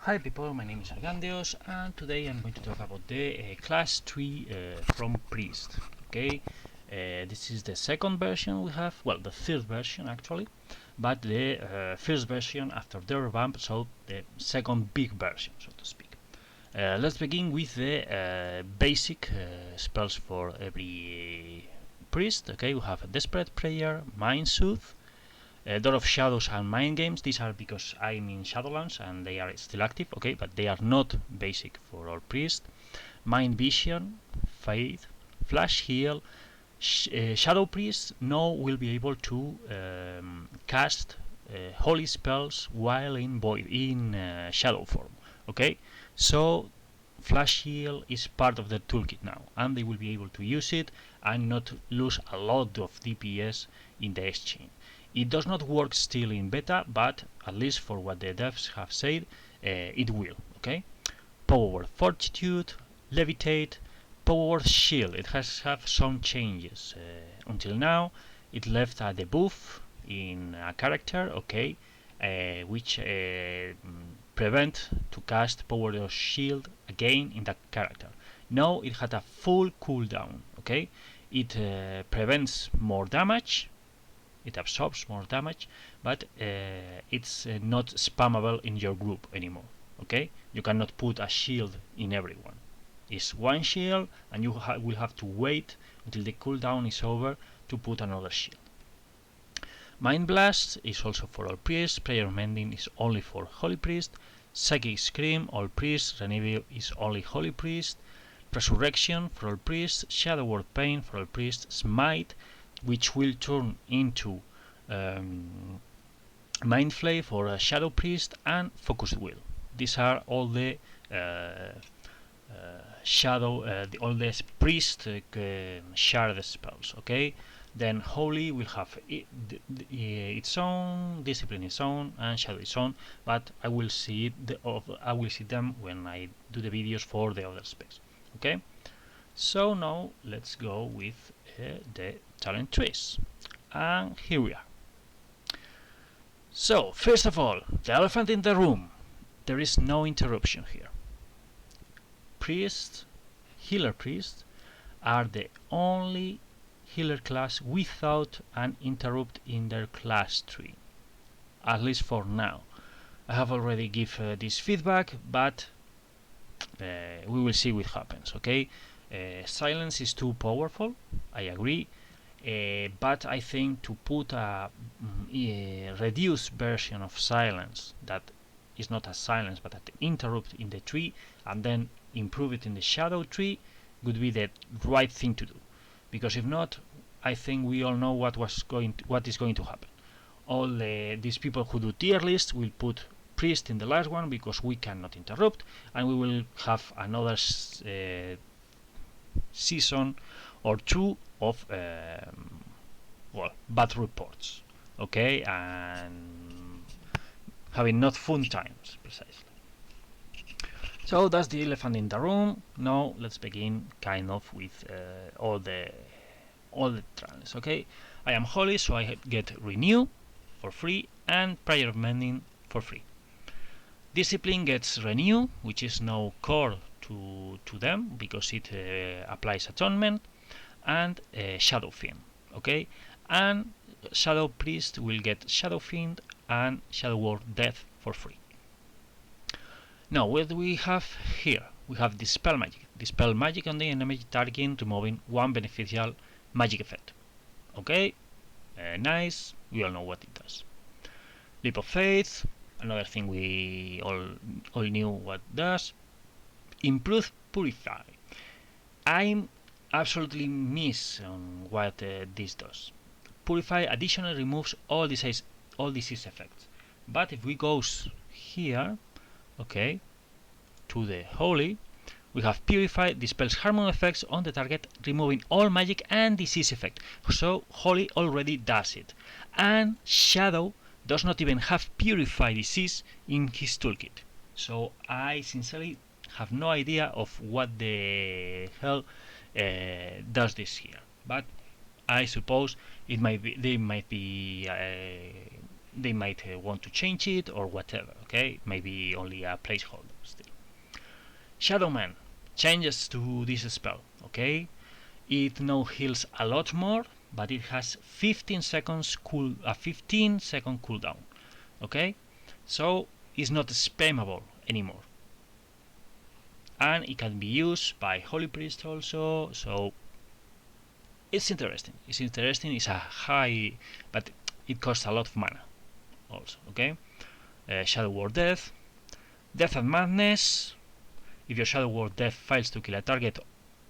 Hi people, my name is Argandios and today I'm going to talk about the class tree from Priest. Okay, this is the second version we have, well the third version actually, but the first version after the revamp, so the second big version so to speak. Let's begin with the basic spells for every priest. Okay, we have a Desperate Prayer, Mind Soothe, Door of Shadows and Mind Games. These are because I'm in Shadowlands and they are still active, okay, but they are not basic for all priests. Mind Vision, Faith, Flash Heal. Shadow Priests now will be able to cast holy spells while in shadow form. Okay, so Flash Heal is part of the toolkit now, and they will be able to use it and not lose a lot of DPS in the exchange. It does not work still in beta, but at least for what the devs have said, it will. Okay. Power Fortitude, Levitate, Power Shield. It has have some changes. Until now, it left a debuff in a character, okay, which prevent to cast Power of Shield again in that character. Now it had a full cooldown, okay. It prevents more damage. It absorbs more damage, but it's not spammable in your group anymore. Okay, you cannot put a shield in everyone. It's one shield, and you will have to wait until the cooldown is over to put another shield. Mind Blast is also for all priests. Prayer Mending is only for Holy Priest. Psychic Scream, all priests. Renewal is only Holy Priest. Resurrection for all priests. Shadow Word Pain for all priests. Smite, which will turn into Mind Flay for a Shadow Priest, and Focused Will. These are all the all the priest shard spells. Okay, then Holy will have its own, Discipline its own, and Shadow its own. But I will see them when I do the videos for the other specs. Okay. So now let's go with the talent trees, and here we are. So first of all, the elephant in the room. There is no interruption here. Priests, healer priests, are the only healer class without an interrupt in their class tree, at least for now. I have already given this feedback, but we will see what happens. Okay. Silence is too powerful, I agree, but I think to put a reduced version of silence that is not a silence but an interrupt in the tree and then improve it in the shadow tree would be the right thing to do, because if not, I think we all know what is going to happen. All these people who do tier lists will put priest in the last one because we cannot interrupt, and we will have another season or two of bad reports, okay, and having not fun times precisely. So that's the elephant in the room. Now let's begin kind of with all the trials. Okay, I am holy, so I get renew for free and prayer mending for free. Discipline gets renew, which is now core to them because it applies atonement, and Shadow Fiend. Okay, and Shadow Priest will get Shadow Fiend and Shadow Word Death for free. Now what do we have here? We have Dispel Magic. Dispel Magic on the enemy target, removing one beneficial magic effect. Okay, nice. We all know what it does. Leap of Faith, another thing we all knew what it does. Improve Purify. I'm absolutely miss on what this does. Purify additionally removes all disease effects. But if we go here, okay, to the Holy, we have Purify dispels harmful effects on the target, removing all magic and disease effect. So Holy already does it. And Shadow does not even have Purify disease in his toolkit. So I sincerely have no idea of what the hell does this here. But I suppose they might be they might want to change it or whatever. Okay, maybe only a placeholder still. Shadow Man changes to this spell. Okay, it now heals a lot more, but it has 15 seconds 15-second cooldown. Okay, so it's not spammable anymore, and it can be used by Holy Priest also. So it's interesting. It's a high, but it costs a lot of mana also. Okay, Shadow Ward Death, Death and Madness. If your Shadow Ward Death fails to kill a target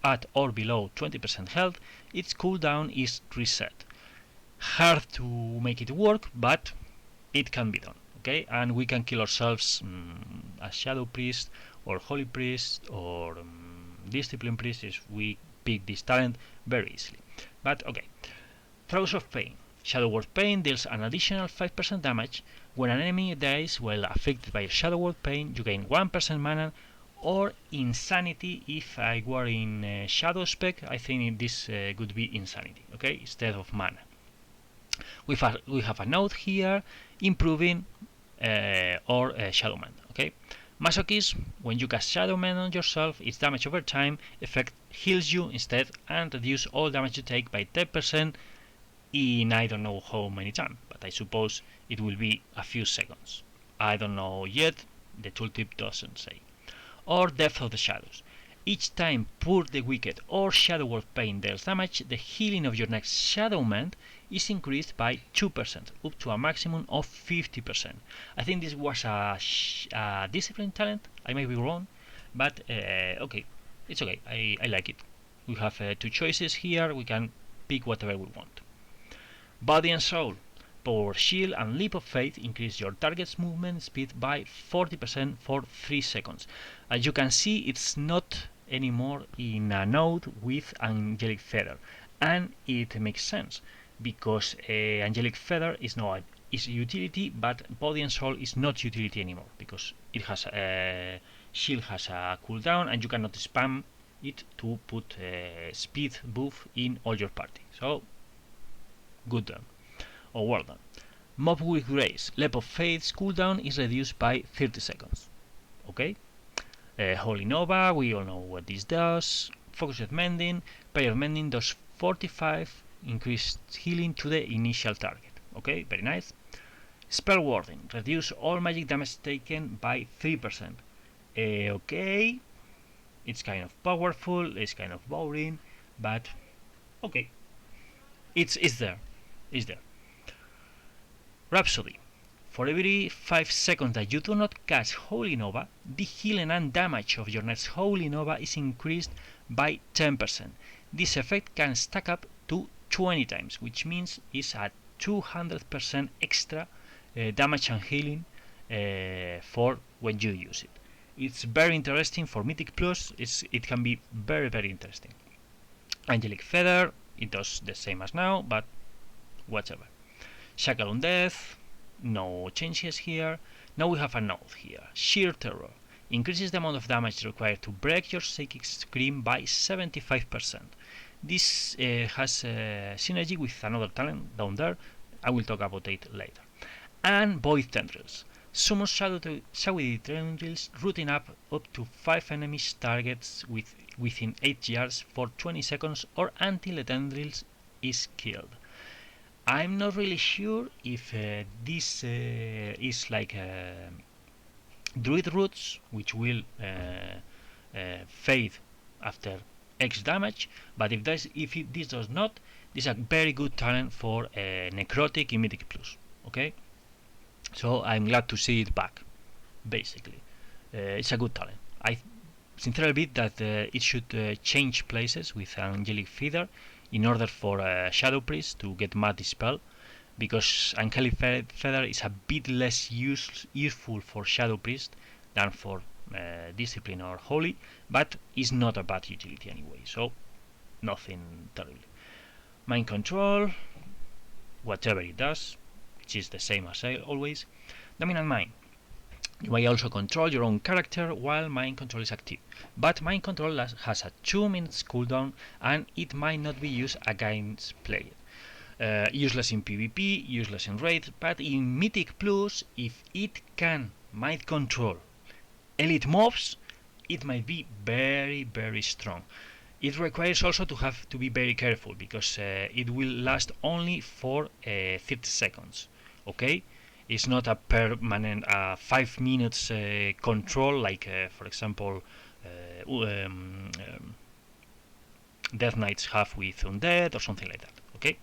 at or below 20% health, its cooldown is reset. Hard to make it work, but it can be done. Okay, and we can kill ourselves as Shadow Priest or Holy Priest or Discipline Priest if we pick this talent very easily. But okay, Throes of Pain. Shadow Ward Pain deals an additional 5% damage. When an enemy dies while affected by Shadow Ward Pain, you gain 1% mana or Insanity. If I were in Shadow spec, I think this could be Insanity, okay, instead of mana. We have a note here improving Shadow Man. Okay, Masochism. When you cast Shadow Man on yourself, its damage over time effect heals you instead and reduce all damage you take by 10% in I don't know how many times, but I suppose it will be a few seconds. I don't know yet. The tooltip doesn't say. Or Depth of the Shadows. Each time Purge the Wicked or Shadow Ward Pain deals damage, the healing of your next Shadow Man is increased by 2%, up to a maximum of 50%. I think this was a Discipline talent, I may be wrong, but okay, it's okay, I like it. We have two choices here, we can pick whatever we want. Body and Soul. Power Shield and Leap of Faith increase your target's movement speed by 40% for 3 seconds. As you can see, it's not anymore in a node with Angelic Feather, and it makes sense because Angelic Feather is utility, but Body and Soul is not utility anymore because it has Shield has a cooldown and you cannot spam it to put speed buff in all your party. So good done. Or well done. Mob with Grace. Leap of Faith's cooldown is reduced by 30 seconds. Okay? Holy Nova, we all know what this does. Focused Mending. Prayer Mending does 45 increased healing to the initial target. Okay, very nice. Spell Warding. Reduce all magic damage taken by 3%. Okay. It's kind of powerful, it's kind of boring, but okay. It's there. It's there. Rhapsody. For every 5 seconds that you do not cast Holy Nova, the healing and damage of your next Holy Nova is increased by 10%. This effect can stack up to 20 times, which means it's a 200% extra damage and healing for when you use it. It's very interesting for Mythic Plus, it can be very, very interesting. Angelic Feather, it does the same as now, but whatever. Shackle on Death, no changes here. Now we have a note here. Sheer Terror increases the amount of damage required to break your Psychic Scream by 75%. This has synergy with another talent down there. I will talk about it later. And Void Tendrils. Summon Shadowy Tendrils rooting up to 5 enemies targets within 8 yards for 20 seconds or until the tendrils is killed. I'm not really sure if this is like Druid Roots, which will fade after X damage, but if this does not, this is a very good talent for Necrotic in Mythic Plus. Okay, so I'm glad to see it back. Basically, it's a good talent. I sincerely believe that it should change places with Angelic Feather in order for Shadow Priest to get Mad Dispel, because Angelic Feather is a bit less useful for Shadow Priest than for Discipline or Holy, but is not a bad utility anyway, so nothing terrible. Mind Control, whatever it does, which is the same as always. Dominant Mind. You may also control your own character while Mind Control is active, but Mind Control has a 2 minutes cooldown and it might not be used against players. Useless in PvP, useless in raid, but in Mythic Plus, if it can mind control elite mobs, it might be very strong. It requires also to be very careful, because it will last only for 30 seconds. Okay, it's not a permanent 5 minutes control like, for example, Death Knights have with Undead or something like that. Okay.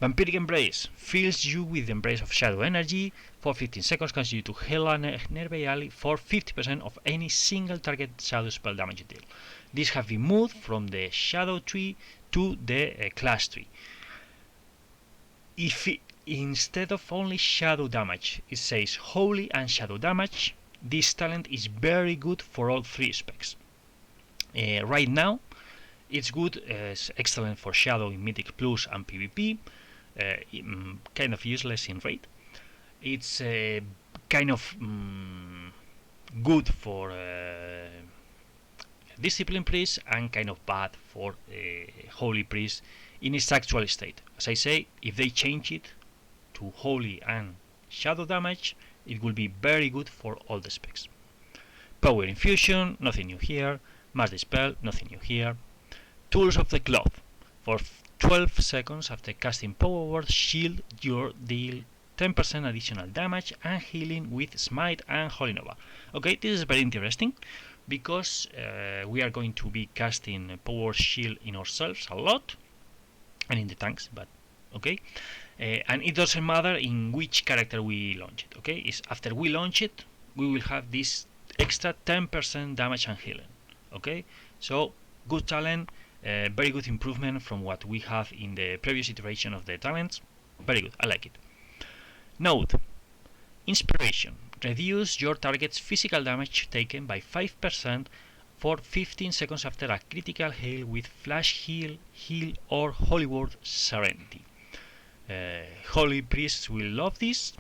Vampiric Embrace fills you with the embrace of shadow energy for 15 seconds, causes you to heal a nearby ally for 50% of any single target shadow spell damage you deal. These have been moved from the shadow tree to the class tree. If instead of only shadow damage it says holy and shadow damage, this talent is very good for all three specs. Right now it's good, it's excellent for shadow in Mythic Plus and PvP, kind of useless in raid. It's kind of good for Discipline Priest and kind of bad for Holy Priest in its actual state. As I say, if they change it to Holy and Shadow damage, it will be very good for all the specs. Power Infusion, nothing new here. Mass Dispel, nothing new here. Tools of the Cloth. For 12 seconds after casting Power Word, shield your deal 10% additional damage and healing with Smite and Holy Nova. Okay, this is very interesting, because we are going to be casting Power Shield in ourselves a lot, and in the tanks, but okay. And it doesn't matter in which character we launch it. Okay, it's after we launch it, we will have this extra 10% damage and healing. Okay, so good talent, very good improvement from what we have in the previous iteration of the talents. Very good, I like it. Note: Inspiration. Reduce your target's physical damage taken by 5% for 15 seconds after a critical hail with Flash Heal, or Holy Word Serenity. Holy Priests will love this,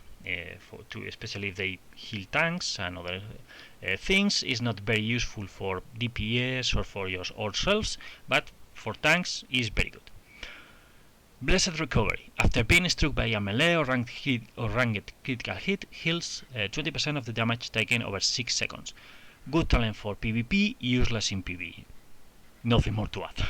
especially if they heal tanks and other things. It's not very useful for DPS or for yourselves, but for tanks is very good. Blessed Recovery. After being struck by a melee or ranged critical hit, heals 20% of the damage taken over 6 seconds. Good talent for PvP, useless in PvE. Nothing more to add.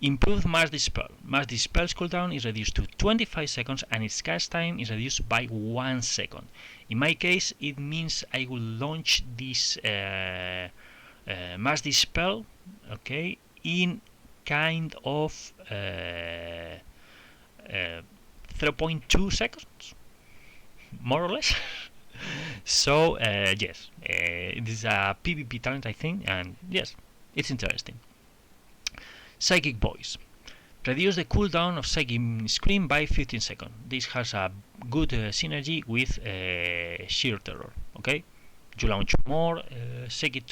Improved Mass Dispel. Mass Dispel's cooldown is reduced to 25 seconds and its cast time is reduced by 1 second. In my case, it means I will launch this Mass Dispel, okay, in kind of 0.2 seconds, more or less. So yes, this is a PvP talent, I think, and yes, it's interesting. Psychic Voice. Reduce the cooldown of Psychic Scream by 15 seconds. This has a good synergy with Sheer Terror. Okay, you launch more Psychic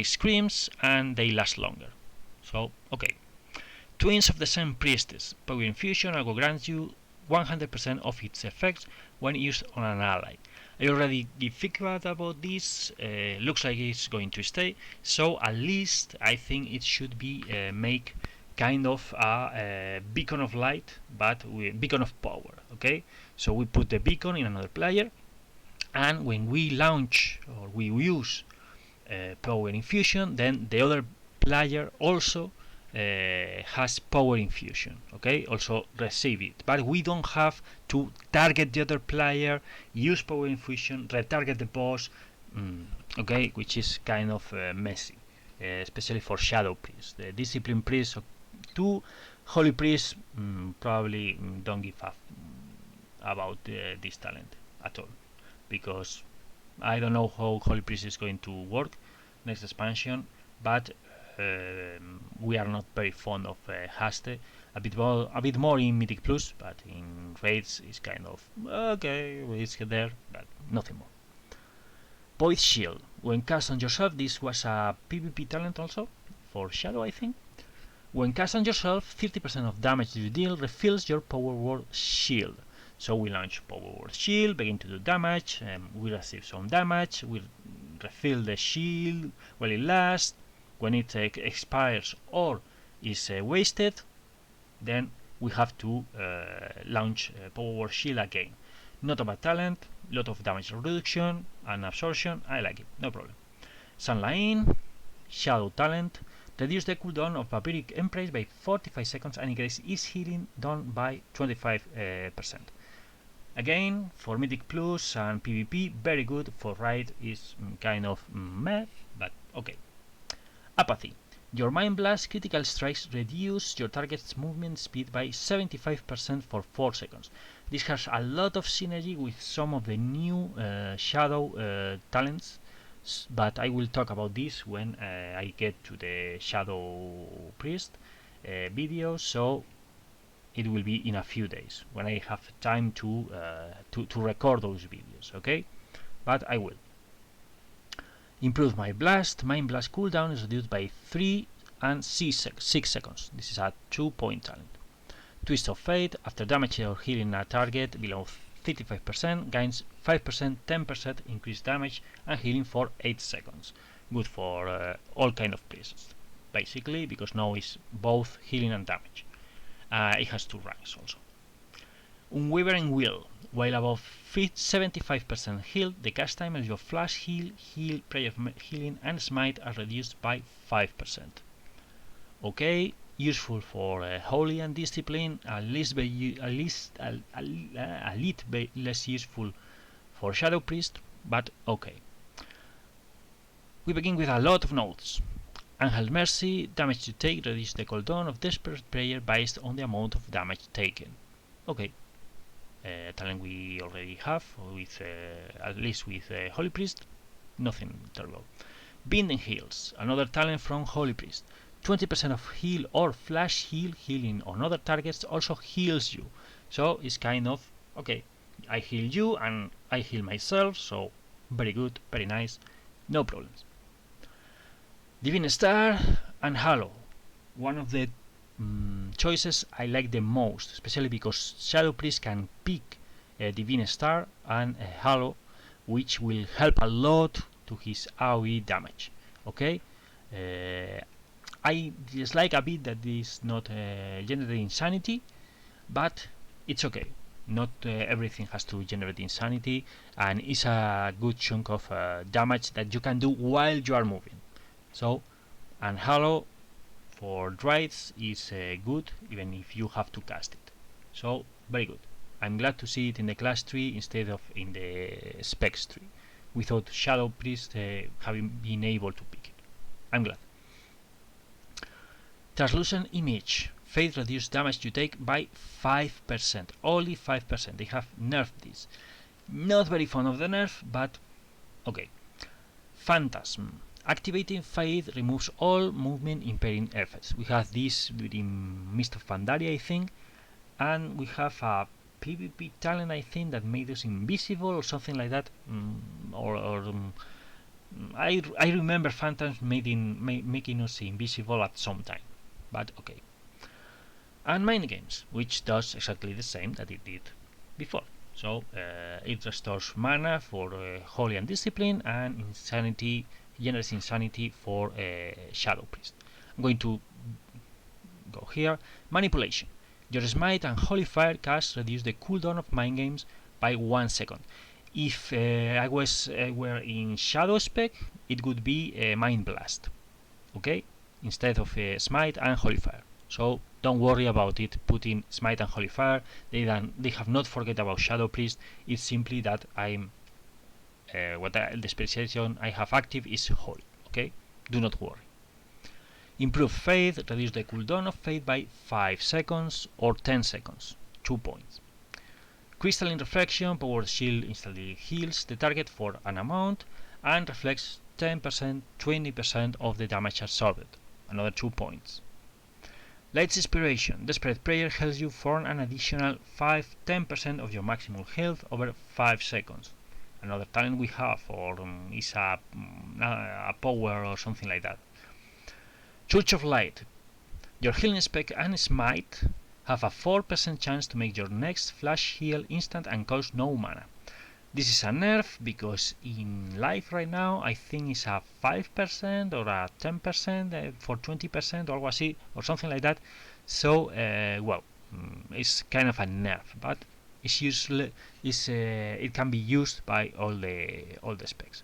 Screams and they last longer. So okay. Twins of the Same Priestess. Power Infusion will grant you 100% of its effects when used on an ally. I already give feedback about this. Looks like it's going to stay. So at least I think it should be make kind of a beacon of light, but with beacon of power. Okay, so we put the beacon in another player, and when we launch or we use Power Infusion, then the other player also has Power Infusion. Okay, also receive it, but we don't have to target the other player, use Power Infusion, retarget the boss. Okay, which is kind of messy, especially for Shadow Priest. The Discipline Priest to Holy Priest probably don't give up about this talent at all, because I don't know how Holy Priest is going to work next expansion, but we are not very fond of Haste. A bit more in Mythic Plus, but in raids it's kind of okay, it's there, but nothing more. Void Shield. When cast on yourself, this was a PvP talent also for Shadow, I think. When cast on yourself, 30% of damage you deal refills your Power Word Shield. So we launch Power Word Shield, begin to do damage, we receive some damage, we refill the shield while it lasts. When it expires or is wasted, then we have to launch Power Shield again. Not a bad talent, lot of damage reduction and absorption, I like it, no problem. Sunlight, Shadow talent, reduce the cooldown of Vampiric Embrace by 45 seconds and increase its healing done by 25%. Again, for Mythic Plus and PvP, very good. For Raid is kind of meh, but okay. Apathy. Your Mind Blast critical strikes reduce your target's movement speed by 75% for 4 seconds. This has a lot of synergy with some of the new Shadow talents, but I will talk about this when I get to the Shadow Priest video, so it will be in a few days when I have time to record those videos, okay? But I will. Improve my blast. Mind blast cooldown is reduced by 3 and 6 seconds. This is a 2-point talent. Twist of Fate. After damage or healing a target below 35%, gains 5%, 10% increased damage and healing for 8 seconds. Good for all kind of places, basically, because now it's both healing and damage. It has 2 ranks also. Unwavering Will. While above 75% healed, the cast time of your flash heal, prayer healing, and smite are reduced by 5%. Okay, useful for holy and discipline, a little less useful for Shadow Priest, but okay. We begin with a lot of notes. Angel's Mercy, damage to take, reduce the cooldown of Desperate Prayer based on the amount of damage taken. Okay. Talent we already have with at least with Holy Priest, nothing terrible. Binding Heals, another talent from Holy Priest. 20% of heal or flash healing on other targets also heals you. So it's kind of okay. I heal you and I heal myself, so very good, very nice, no problems. Divine Star and Halo, one of the choices I like the most, especially because Shadow Priest can pick Divine Star and Halo, which will help a lot to his AoE damage. Okay, I dislike a bit that this is not generate insanity, but it's okay. Not everything has to generate insanity, and it's a good chunk of damage that you can do while you are moving. So, and Halo for Drides is good even if you have to cast it. So, very good. I'm glad to see it in the class tree instead of in the specs tree, without Shadow Priest having been able to pick it. I'm glad. Translucent Image. Fate reduced damage you take by 5%. Only 5%. They have nerfed this. Not very fond of the nerf, but okay. Phantasm. Activating Fate removes all movement impairing effects. We have this within Mist of Pandaria, I think, and we have a PvP talent, I think, that made us invisible or something like that. I remember Phantasm making us invisible at some time, but okay. And Mind Games, which does exactly the same that it did before. So it restores mana for Holy and Discipline, and Insanity, generates Insanity for Shadow Priest. I'm going to go here. Manipulation. Your Smite and Holy Fire cast reduce the cooldown of Mind Games by 1 second. If I were in Shadow spec, it would be Mind Blast, okay, instead of Smite and Holy Fire. So don't worry about it putting Smite and Holy Fire. They have not forget about Shadow Priest. It's simply that I'm the specialization I have active is Holy. Okay, do not worry. Improve Faith, reduce the cooldown of Faith by 5 seconds or 10 seconds, 2 points. Crystalline Reflection, Power Shield instantly heals the target for an amount and reflects 10%, 20% of the damage absorbed, another 2 points. Light's Inspiration, Desperate Prayer heals you for an additional 5-10% of your maximum health over 5 seconds. Another talent we have, or is a power or something like that. Church of Light, your healing spec and smite have a 4% chance to make your next flash heal instant and cost no mana. This is a nerf because in life right now I think it's a 5% or a 10% for 20% or something like that. So well, it's kind of a nerf, but it's usually it can be used by all the specs.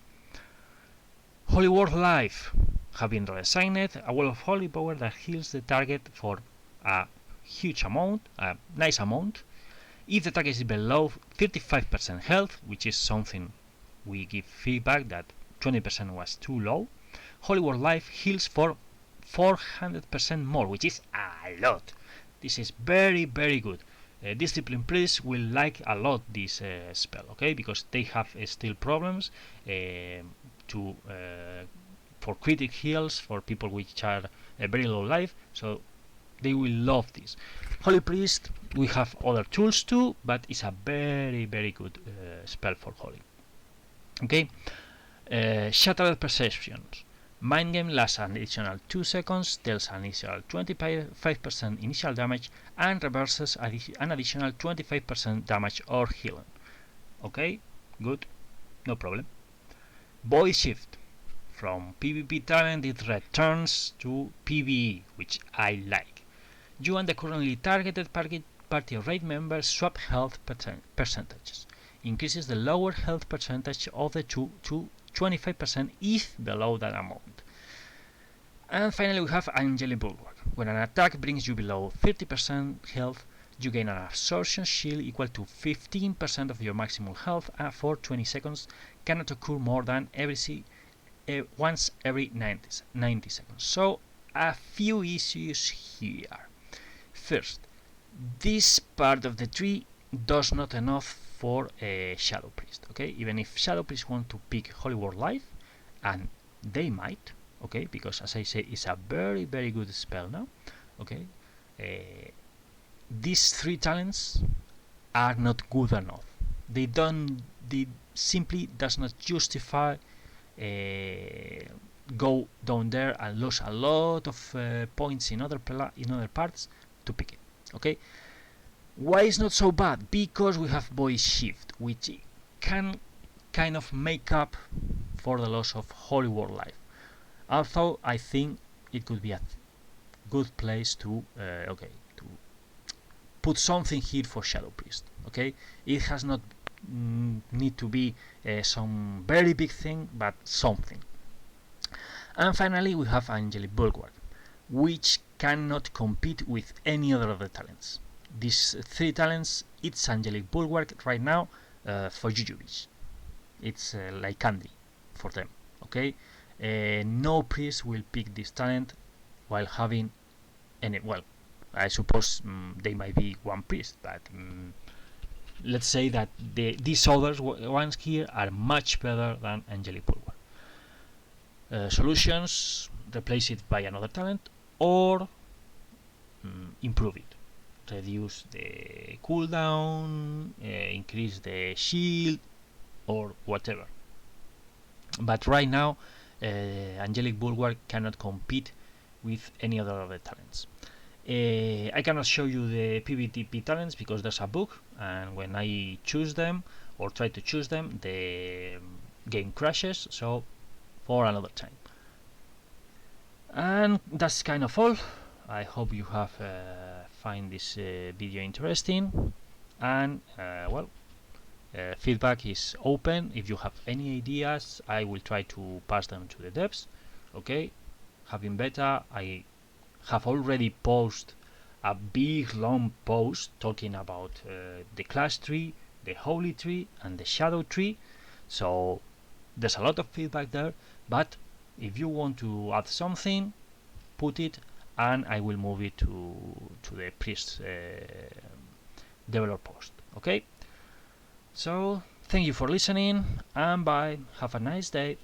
Holy Word Life have been redesigned, a wall of holy power that heals the target for a huge amount, a nice amount. If the target is below 35% health, which is something we give feedback that 20% was too low, Holy Word Life heals for 400% more, which is a lot. This is very good. Discipline priests will like a lot this spell, okay, because they have still problems for critic heals for people which are very low life, so they will love this. Holy Priest, we have other tools too, but it's a very good spell for Holy. Okay, Shattered Perceptions. Mind Game lasts an additional 2 seconds, deals an initial 25% initial damage, and reverses an additional 25% damage or healing. Okay, good, no problem. Void Shift. From PvP talent it returns to PvE, which I like. You and the currently targeted party raid members swap health percentages. Increases the lower health percentage of the two to 25% if below that amount. And finally we have Angeline Bulwark. When an attack brings you below 50% health, you gain an absorption shield equal to 15% of your maximum health for 20 seconds, cannot occur more than once every 90 seconds. So a few issues here. First, this part of the tree does not enough for a Shadow Priest, okay? Even if Shadow Priest want to pick Holy Word Life, and they might, okay, because as I say, it's a very good spell now, okay? These 3 talents are not good enough. They simply does not justify go down there and lose a lot of points in other parts to pick it. Okay, why is not so bad? Because we have Void Shift, which can kind of make up for the loss of Holy Word Life. Although I think it could be a good place to put something here for Shadow Priest. Okay, it has not need to be some very big thing, but something. And finally we have Angeline Bulwark, which cannot compete with any other of the talents. These 3 talents, it's Angeline Bulwark right now for Jujubis. It's like candy for them. Okay, no priest will pick this talent while having any. Well, I suppose they might be one priest, but let's say that these other ones here are much better than Angeline Bulwark. Solutions: replace it by another talent or improve it, reduce the cooldown, increase the shield or whatever. But right now Angeline Bulwark cannot compete with any other of the talents. I cannot show you the PvTP talents because there's a book, and when I choose them or try to choose them, the game crashes, so for another time. And that's kind of all. I hope you have find this video interesting, and feedback is open. If you have any ideas, I will try to pass them to the devs. Okay, having beta, I have already posted a big long post talking about the class tree, the holy tree, and the shadow tree. So there's a lot of feedback there, but if you want to add something, put it, and I will move it to the priest developer post. Okay, so thank you for listening, and bye. Have a nice day.